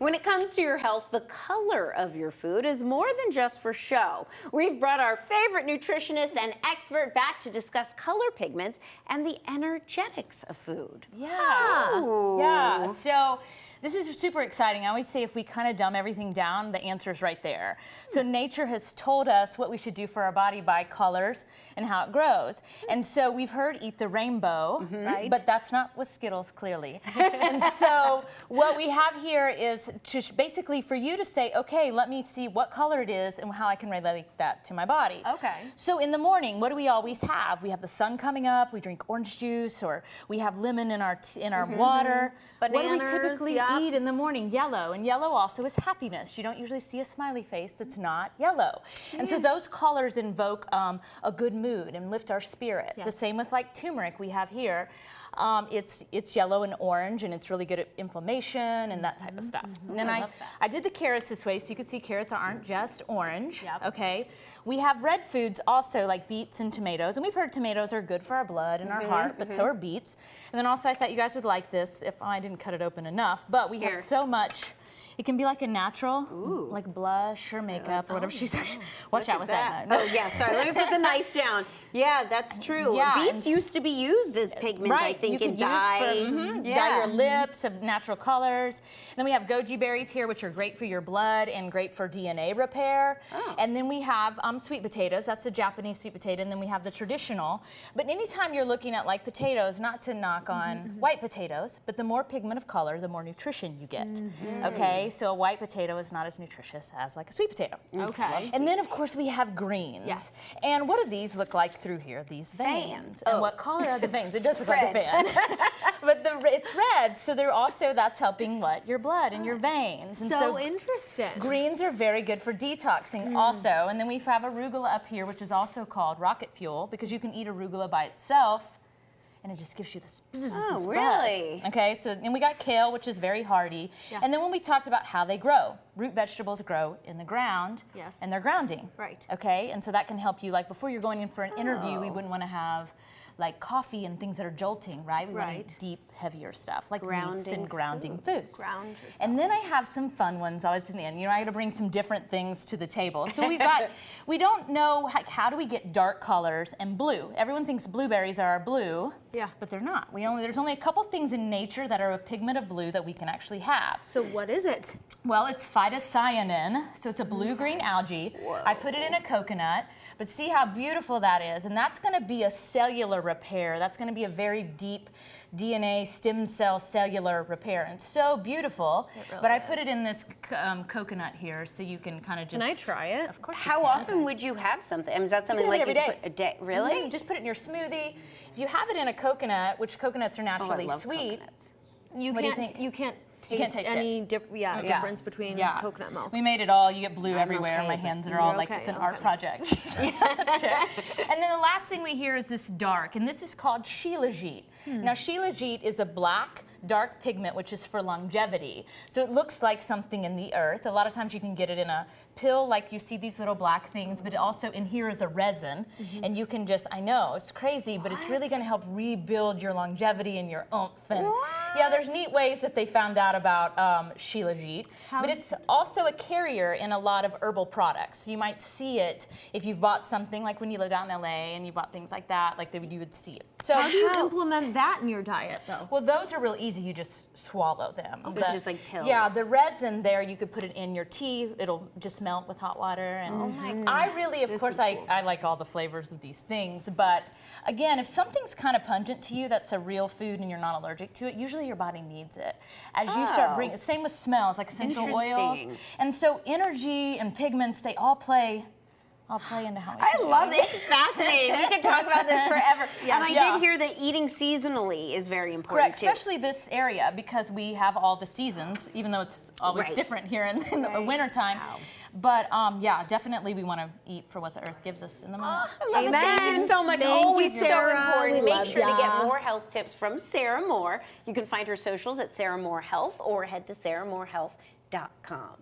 When it comes to your health, the color of your food is more than just for show. We've brought our favorite nutritionist and expert back to discuss color pigments and the energetics of food. Yeah. So this is super exciting. I always say if we kind of dumb everything down, the answer is right there. So nature has told us what we should do for our body by colors and how it grows. And so we've heard eat the rainbow, right? But that's not with Skittles, clearly. And so what we have here is just basically for you to say, okay, let me see what color it is and how I can relate that to my body. Okay. So in the morning, what do we always have? We have the sun coming up, we drink orange juice, or we have lemon in our water. Bananas, what do we typically eat in the morning? Yellow, and yellow also is happiness. You don't usually see a smiley face that's not yellow. And so those colors invoke a good mood and lift our spirit. The same with like turmeric we have here. It's yellow and orange, and it's really good at inflammation and that type of stuff. And then I did the carrots this way, so you can see carrots aren't just orange. Okay. We have red foods also, like beets and tomatoes, and we've heard tomatoes are good for our blood and our heart, but so are beets. And then also I thought you guys would like this if I didn't cut it open enough, but we have so much. It can be like a natural, like blush or makeup or whatever she said. Watch out with that. Oh yeah, sorry, let me put the knife down. Yeah, that's true. Yeah, beets used to be used as pigment, I think, in dye. Dye your lips of natural colors. And then we have goji berries here, which are great for your blood and great for DNA repair. And then we have sweet potatoes. That's a Japanese sweet potato. And then we have the traditional. But anytime you're looking at like potatoes, not to knock on white potatoes, but the more pigment of color, the more nutrition you get. Okay. So a white potato is not as nutritious as like a sweet potato. Okay. And then of course we have greens. Yes. And what do these look like through here? These veins. And what color are the veins? It does look like a vein. But it's red, so they're also, that's helping what? Your blood and your veins. And so interesting. Greens are very good for detoxing also. And then we have arugula up here, which is also called rocket fuel, because you can eat arugula by itself and it just gives you this buzz. Really? Okay, so and we got kale, which is very hardy. And then when we talked about how they grow, root vegetables grow in the ground, and they're grounding. Right. Okay, and so that can help you, like before you're going in for an interview, we wouldn't want to have like coffee and things that are jolting, right? We want to eat deep, heavier stuff, like meats and grounding foods. And then I have some fun ones always in the end. You know, I got to bring some different things to the table. So we've got, we don't know how do we get dark colors and blue. Everyone thinks blueberries are blue, but they're not. There's only a couple things in nature that are a pigment of blue that we can actually have. So what is it? Well, it's phytocyanin, so it's a blue-green algae. I put it in a coconut, but see how beautiful that is, and that's going to be a cellular repair. That's going to be a very deep DNA stem cell cellular repair, and it's so beautiful. But I put it in this coconut here, so you can kind of just. Can I try it? Of course. How often would you have something? I mean, is that something like every day. Put a day? Really? Just put it in your smoothie. If you have it in a coconut, which coconuts are naturally sweet, you can't taste any difference between coconut milk. We made it all. You get blue everywhere. My hands are all like it's an art project. And then the last thing we hear is this dark, and this is called shilajit. Now shilajit is a black, dark pigment which is for longevity. So it looks like something in the earth. A lot of times you can get it in a pill, like you see these little black things, but also in here is a resin, and you can just, I know, it's crazy, but it's really going to help rebuild your longevity and your oomph. And yeah, there's neat ways that they found out about shilajit, but it's also a carrier in a lot of herbal products. You might see it if you've bought something, like when you lived out in LA and you bought things like that, like you would see it. So how do you implement that in your diet, though? Well, those are real easy. You just swallow them. So just like pills. Yeah, the resin there, you could put it in your tea. It'll just melt with hot water. And I really, of course, I like all the flavors of these things. But again, if something's kind of pungent to you, that's a real food and you're not allergic to it, usually your body needs it. As you start bringing, same with smells, like essential oils. And so energy and pigments, they all play into how I love it. It's fascinating. We could talk about this forever. And I did hear that eating seasonally is very important too. Especially this area, because we have all the seasons, even though it's always different here in the wintertime. But yeah, definitely we want to eat for what the earth gives us in the moment. I love it. Thank you so much. Always so important. Make sure to get more health tips from Sarah Moore. You can find her socials at Sarah Moore Health or head to sarahmorehealth.com.